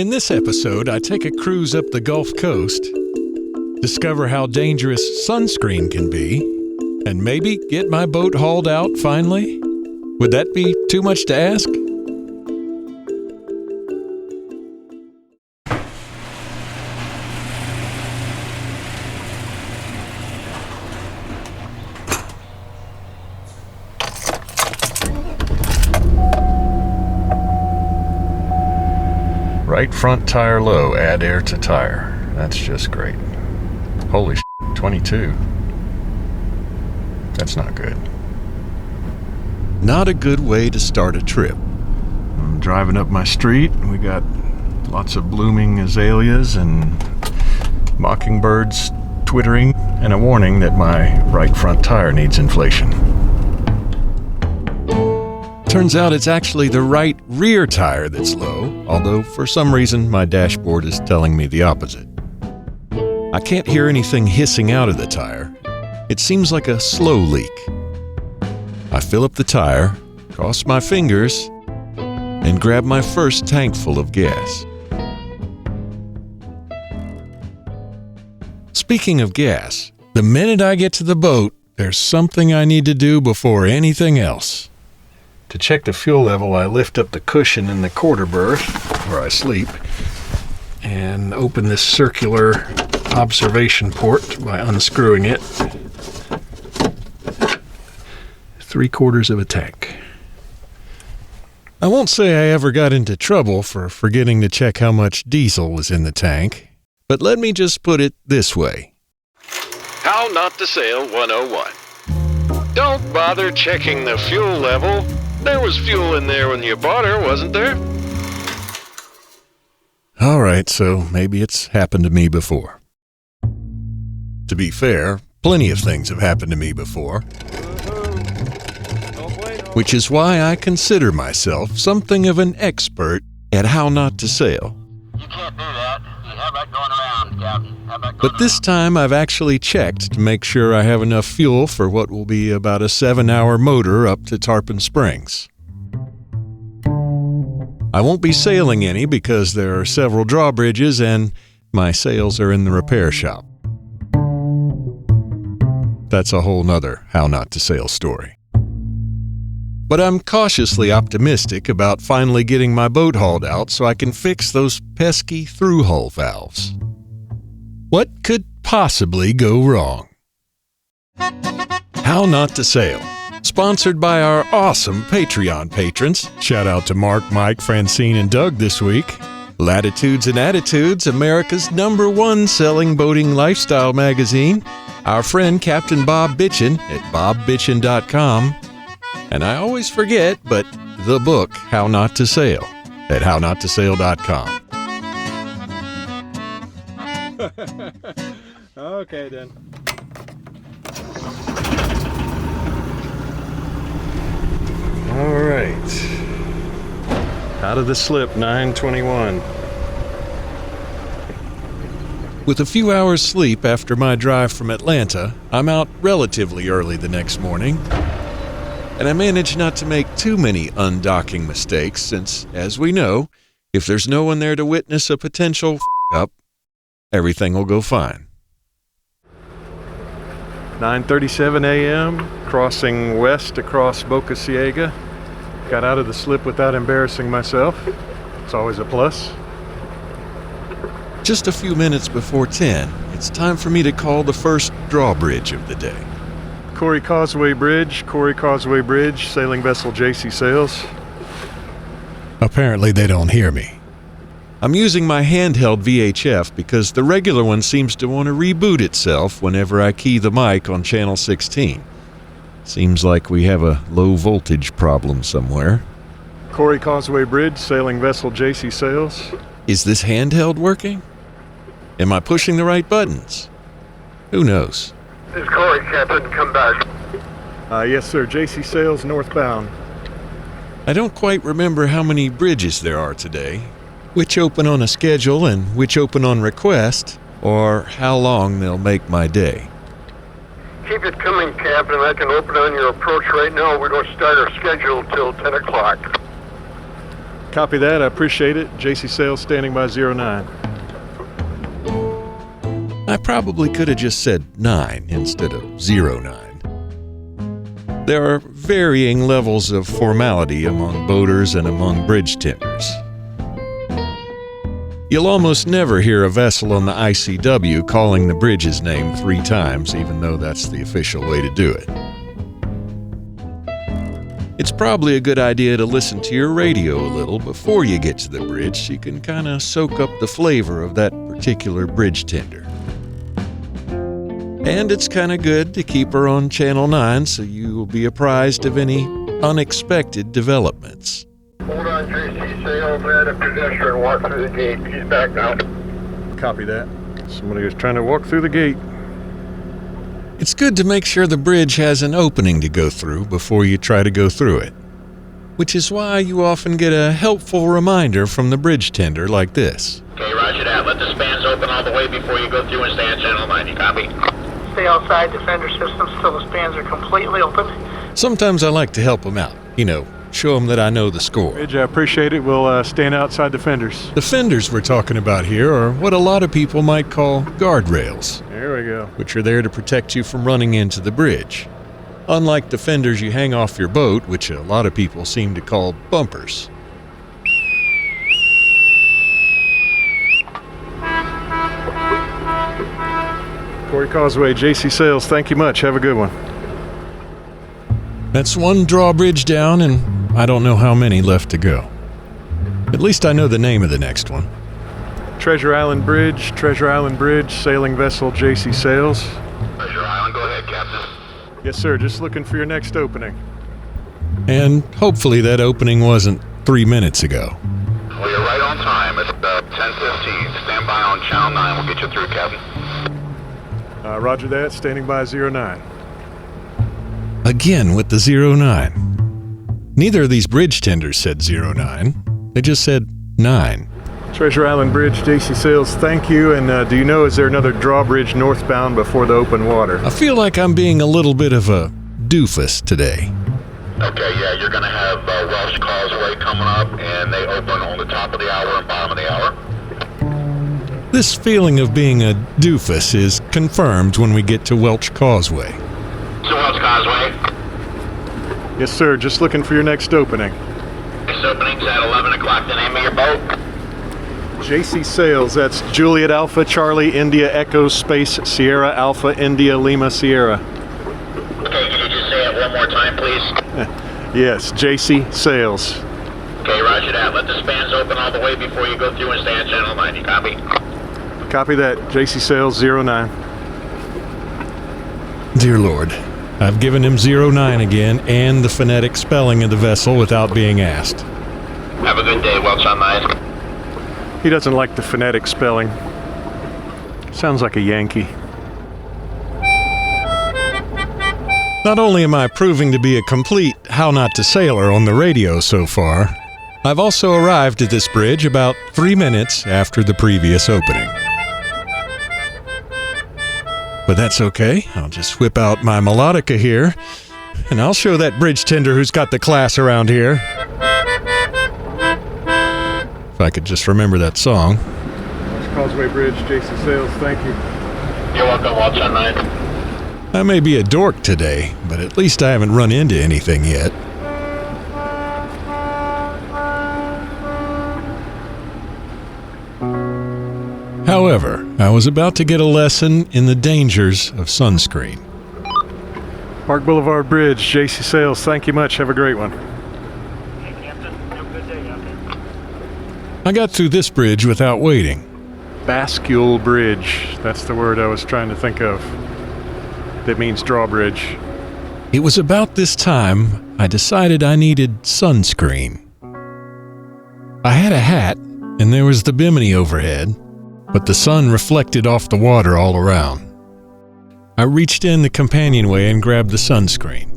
In this episode, I take a cruise up the Gulf Coast, discover how dangerous sunscreen can be, and maybe get my boat hauled out finally? Would that be too much to ask? Right front tire low, add air to tire. That's just great. Holy shit, 22. That's not good. Not a good way to start a trip. I'm driving up my street. We got lots of blooming azaleas and mockingbirds twittering, and a warning that my right front tire needs inflation. Turns out it's actually the right rear tire that's low, although for some reason my dashboard is telling me the opposite. I can't hear anything hissing out of the tire. It seems like a slow leak. I fill up the tire, cross my fingers, and grab my first tank full of gas. Speaking of gas, the minute I get to the boat, there's something I need to do before anything else. To check the fuel level, I lift up the cushion in the quarter berth, where I sleep, and open this circular observation port by unscrewing it. 3/4 of a tank. I won't say I ever got into trouble for forgetting to check how much diesel was in the tank, but let me just put it this way. How not to sail 101. Don't bother checking the fuel level. There was fuel in there when you bought her, wasn't there? All right, so maybe it's happened to me before. To be fair, plenty of things have happened to me before, which is why I consider myself something of an expert at how not to sail. You can't do that. You have that going around, Captain. But this time I've actually checked to make sure I have enough fuel for what will be about a 7-hour motor up to Tarpon Springs. I won't be sailing any because there are several drawbridges and my sails are in the repair shop. That's a whole nother how not to sail story. But I'm cautiously optimistic about finally getting my boat hauled out so I can fix those pesky through-hull valves. What could possibly go wrong? How Not to Sail, sponsored by our awesome Patreon patrons. Shout out to Mark, Mike, Francine, and Doug this week. Latitudes and Attitudes, America's #1 selling boating lifestyle magazine. Our friend Captain Bob Bitchin at bobbitchin.com. And I always forget, but the book, How Not to Sail, at hownottosail.com. Okay, then. All right. Out of the slip, 9:21. With a few hours sleep after my drive from Atlanta, I'm out relatively early the next morning. And I manage not to make too many undocking mistakes since, as we know, if there's no one there to witness a potential f***up, everything will go fine. 9:37 a.m., crossing west across Boca Ciega. Got out of the slip without embarrassing myself. It's always a plus. Just a few minutes before 10, it's time for me to call the first drawbridge of the day. Corey Causeway Bridge, sailing vessel JC Sails. Apparently they don't hear me. I'm using my handheld VHF because the regular one seems to want to reboot itself whenever I key the mic on channel 16. Seems like we have a low voltage problem somewhere. Corey Causeway Bridge, sailing vessel JC Sails. Is this handheld working? Am I pushing the right buttons? Who knows? This is Corey, Captain. Come back. Yes, sir. JC Sails northbound. I don't quite remember how many bridges there are today, which open on a schedule and which open on request, or how long they'll make my day. Keep it coming, Captain. I can open on your approach right now. We don't start our schedule till 10 o'clock. Copy that. I appreciate it. JC Sales standing by 09. I probably could have just said 9 instead of 09. There are varying levels of formality among boaters and among bridge tenders. You'll almost never hear a vessel on the ICW calling the bridge's name 3 times, even though that's the official way to do it. It's probably a good idea to listen to your radio a little before you get to the bridge so you can kind of soak up the flavor of that particular bridge tender. And it's kind of good to keep her on Channel 9 so you will be apprised of any unexpected developments. Hold on, JC Sales. I had a pedestrian walk through the gate. He's back now. Copy that. Somebody was trying to walk through the gate. It's good to make sure the bridge has an opening to go through before you try to go through it, which is why you often get a helpful reminder from the bridge tender like this. Okay, roger that. Let the spans open all the way before you go through and stay on channel 9. You copy? Stay outside defender systems till the spans are completely open. Sometimes I like to help them out, show them that I know the score. Bridge, I appreciate it. We'll stand outside the fenders. The fenders we're talking about here are what a lot of people might call guardrails, There we go. which are there to protect you from running into the bridge. Unlike the fenders you hang off your boat, which a lot of people seem to call bumpers. Corey Causeway, JC Sales, thank you much. Have a good one. That's one drawbridge down, and I don't know how many left to go. At least I know the name of the next one. Treasure Island Bridge, sailing vessel JC Sales. Treasure Island, go ahead, Captain. Yes, sir. Just looking for your next opening. And hopefully that opening wasn't 3 minutes ago. Well, you're right on time. It's 10:15. Stand by on channel 9. We'll get you through, Captain. Roger that. Standing by 09. Again with the 09. Neither of these bridge tenders said 09. They just said 9. Treasure Island Bridge, JC Sales, thank you. And do you know, is there another drawbridge northbound before the open water? I feel like I'm being a little bit of a doofus today. Okay, yeah, you're going to have Welsh Causeway coming up, and they open on the top of the hour and bottom of the hour. This feeling of being a doofus is confirmed when we get to Welch Causeway. So Welsh Causeway. Yes, sir. Just looking for your next opening. This opening's at 11 o'clock. The name of your boat? JC Sales, that's Juliet Alpha, Charlie, India, Echo, Space, Sierra, Alpha, India, Lima, Sierra. Okay, can you just say it one more time, please? Yes, JC Sales. Okay, roger that. Let the spans open all the way before you go through and stay on channel 9. You copy? Copy that. JC Sales, 09. Dear Lord, I've given him 09 again and the phonetic spelling of the vessel without being asked. Have a good day, Welch on 9. He doesn't like the phonetic spelling. Sounds like a Yankee. Not only am I proving to be a complete how not to sailor on the radio so far, I've also arrived at this bridge about 3 minutes after the previous opening. But that's okay. I'll just whip out my melodica here, and I'll show that bridge tender who's got the class around here. If I could just remember that song. Causeway Bridge, JC Sales, thank you. You're welcome, Welch on 9. I may be a dork today, but at least I haven't run into anything yet. However, I was about to get a lesson in the dangers of sunscreen. Park Boulevard Bridge, JC Sales, thank you much. Have a great one. Hey, Captain. Have a good day out there. I got through this bridge without waiting. Bascule Bridge, that's the word I was trying to think of. That means drawbridge. It was about this time I decided I needed sunscreen. I had a hat, and there was the bimini overhead, but the sun reflected off the water all around. I reached in the companionway and grabbed the sunscreen.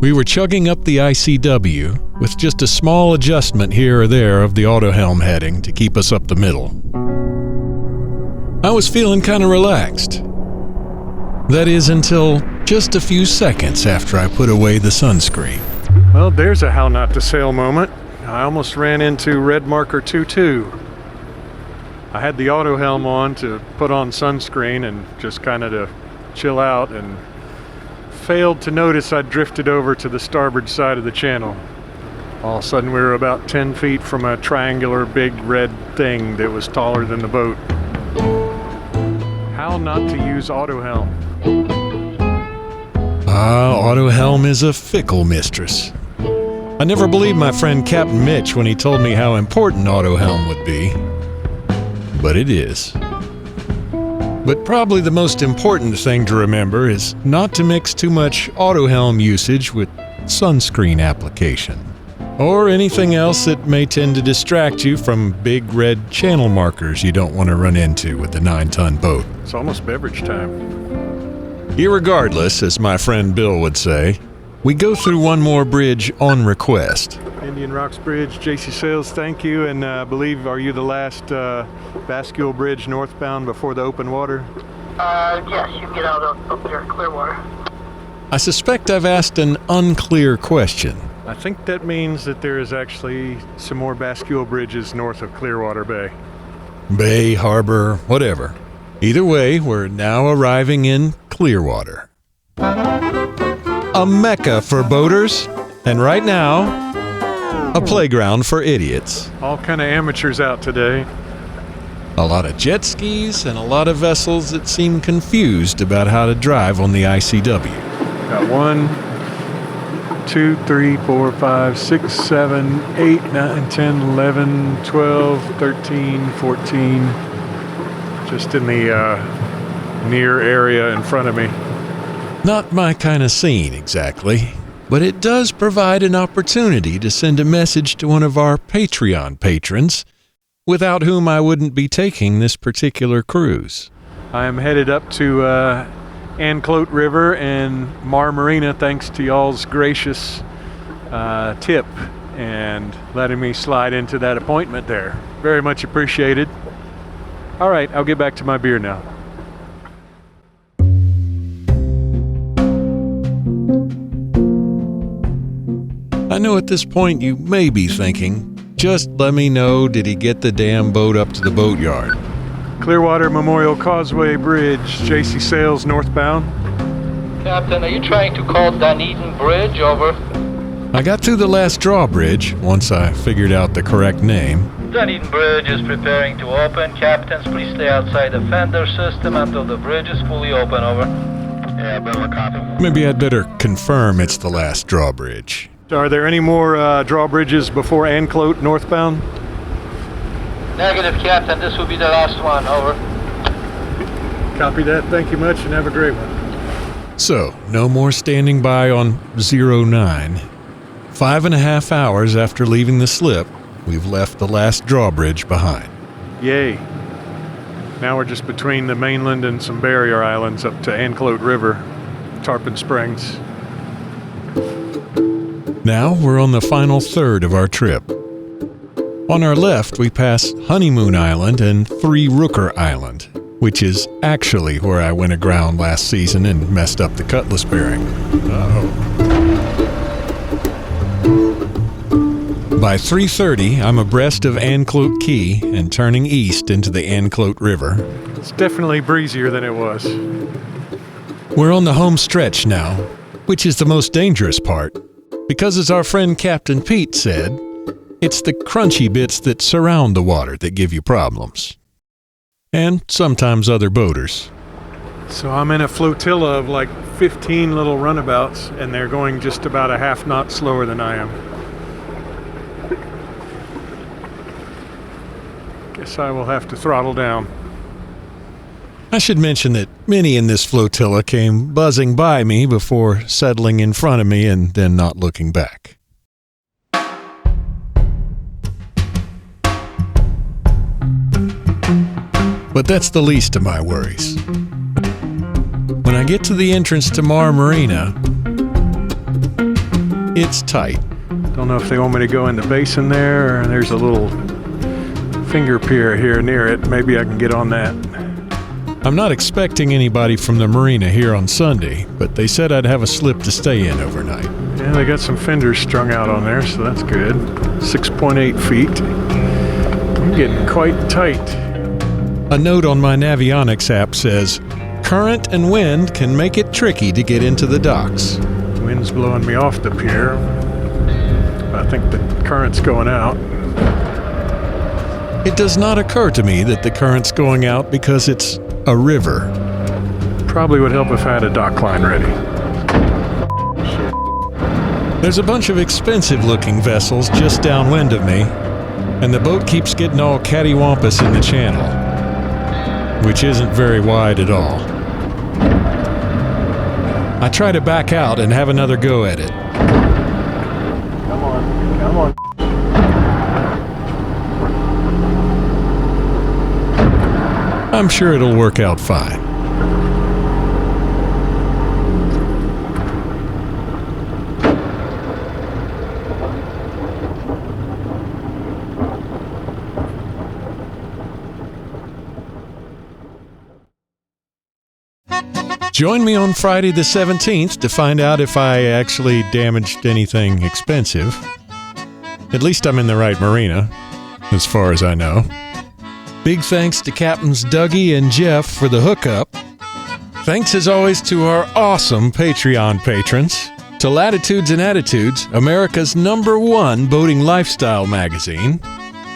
We were chugging up the ICW with just a small adjustment here or there of the autohelm heading to keep us up the middle. I was feeling kind of relaxed. That is until just a few seconds after I put away the sunscreen. Well, there's a how not to sail moment. I almost ran into red marker 22. I had the auto helm on to put on sunscreen and just kind of to chill out, and failed to notice I'd drifted over to the starboard side of the channel. All of a sudden we were about 10 feet from a triangular big red thing that was taller than the boat. How not to use auto helm? Auto helm is a fickle mistress. I never believed my friend Captain Mitch when he told me how important auto helm would be. But it is. But probably the most important thing to remember is not to mix too much auto helm usage with sunscreen application, or anything else that may tend to distract you from big red channel markers you don't want to run into with a 9-ton boat. It's almost beverage time. Irregardless, as my friend Bill would say, we go through one more bridge on request. Indian Rocks Bridge, JC Sails, thank you. And I believe, are you the last bascule bridge northbound before the open water? Yes, you can get out up there in Clearwater. I suspect I've asked an unclear question. I think that means that there is actually some more bascule bridges north of Clearwater Bay. Bay, harbor, whatever. Either way, we're now arriving in Clearwater. A mecca for boaters, and right now, a playground for idiots. All kind of amateurs out today. A lot of jet skis and a lot of vessels that seem confused about how to drive on the ICW. Got 1, 2, 3, 4, 5, 6, 7, 8, 9, 10, 11, 12, 13, 14. Just in the near area in front of me. Not my kind of scene, exactly. But it does provide an opportunity to send a message to one of our Patreon patrons, without whom I wouldn't be taking this particular cruise. I am headed up to Anclote River and Mar Marina, thanks to y'all's gracious tip and letting me slide into that appointment there. Very much appreciated. All right, I'll get back to my beer now. I know at this point you may be thinking, just let me know, did he get the damn boat up to the boatyard? Clearwater Memorial Causeway Bridge, JC Sails northbound. Captain, are you trying to call Dunedin Bridge? Over. I got through the last drawbridge once I figured out the correct name. Dunedin Bridge is preparing to open. Captains, please stay outside the fender system until the bridge is fully open. Over. Yeah, Bill, a copy. Maybe I'd better confirm it's the last drawbridge. Are there any more drawbridges before Anclote northbound? Negative, Captain. This will be the last one. Over. Copy that. Thank you much and have a great one. So, no more standing by on 09. 5.5 hours after leaving the slip, we've left the last drawbridge behind. Yay. Now we're just between the mainland and some barrier islands up to Anclote River, Tarpon Springs. Now we're on the final third of our trip. On our left, we pass Honeymoon Island and Three Rooker Island, which is actually where I went aground last season and messed up the cutlass bearing. By 3:30, I'm abreast of Anclote Key and turning east into the Anclote River. It's definitely breezier than it was. We're on the home stretch now, which is the most dangerous part, because as our friend Captain Pete said, it's the crunchy bits that surround the water that give you problems. And sometimes other boaters. So I'm in a flotilla of like 15 little runabouts, and they're going just about a half knot slower than I am. Guess I will have to throttle down. I should mention that many in this flotilla came buzzing by me before settling in front of me and then not looking back. But that's the least of my worries. When I get to the entrance to Mar Marina, it's tight. Don't know if they want me to go in the basin there, or there's a little finger pier here near it. Maybe I can get on that. I'm not expecting anybody from the marina here on Sunday, but they said I'd have a slip to stay in overnight. Yeah, they got some fenders strung out on there, so that's good. 6.8 feet. I'm getting quite tight. A note on my Navionics app says, current and wind can make it tricky to get into the docks. Wind's blowing me off the pier. I think the current's going out. It does not occur to me that the current's going out because it's a river. Probably would help if I had a dock line ready. There's a bunch of expensive-looking vessels just downwind of me, and the boat keeps getting all cattywampus in the channel, which isn't very wide at all. I try to back out and have another go at it. Come on. I'm sure it'll work out fine. Join me on Friday the 17th to find out if I actually damaged anything expensive. At least I'm in the right marina, as far as I know. Big thanks to Captains Dougie and Jeff for the hookup. Thanks as always to our awesome Patreon patrons. To Latitudes and Attitudes, America's #1 boating lifestyle magazine.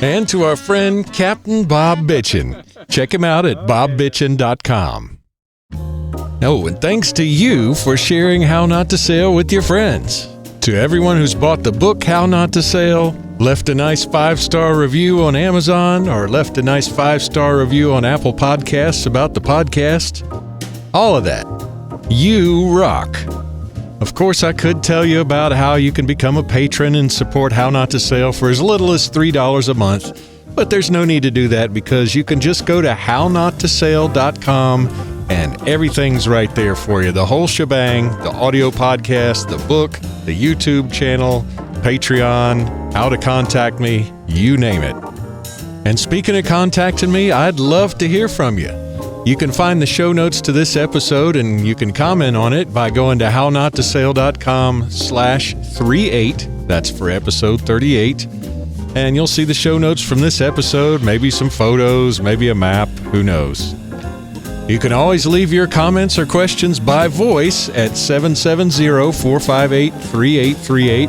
And to our friend Captain Bob Bitchin. Check him out at bobbitchin.com. Oh, and thanks to you for sharing How Not to Sail with your friends. To everyone who's bought the book How Not to Sail, left a nice 5-star review on Amazon, or left a nice 5-star review on Apple Podcasts about the podcast, all of that. You rock. Of course, I could tell you about how you can become a patron and support How Not to Sail for as little as $3 a month, but there's no need to do that because you can just go to hownottosail.com and everything's right there for you. The whole shebang, the audio podcast, the book, the YouTube channel, Patreon, how to contact me, you name it. And speaking of contacting me, I'd love to hear from you. You can find the show notes to this episode and you can comment on it by going to hownottosail.com/38. That's for episode 38. And you'll see the show notes from this episode, maybe some photos, maybe a map, who knows. You can always leave your comments or questions by voice at 770-458-3838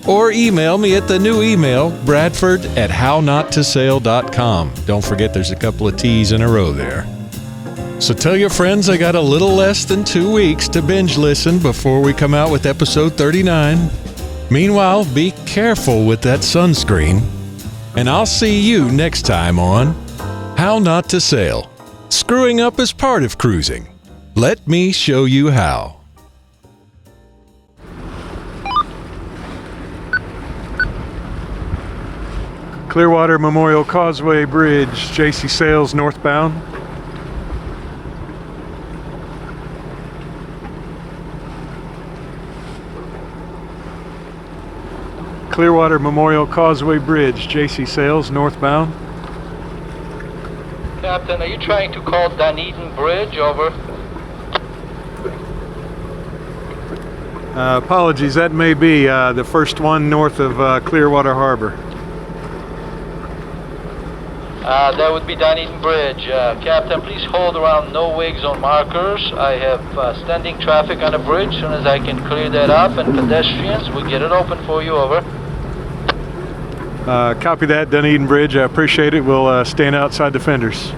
or email me at the new email, bradford@hownottosail.com. Don't forget there's a couple of T's in a row there. So tell your friends I got a little less than 2 weeks to binge listen before we come out with episode 39. Meanwhile, be careful with that sunscreen. And I'll see you next time on How Not to Sail. Screwing up is part of cruising. Let me show you how. Clearwater Memorial Causeway Bridge, JC Sails northbound. Clearwater Memorial Causeway Bridge, JC Sails northbound. Captain, are you trying to call Dunedin Bridge? Over. Apologies, that may be the first one north of Clearwater Harbor. That would be Dunedin Bridge. Captain, please hold around no wigs on markers. I have standing traffic on the bridge. As soon as I can clear that up and pedestrians, we'll get it open for you. Over. Copy that, Dunedin Bridge. I appreciate it. We'll stand outside the fenders.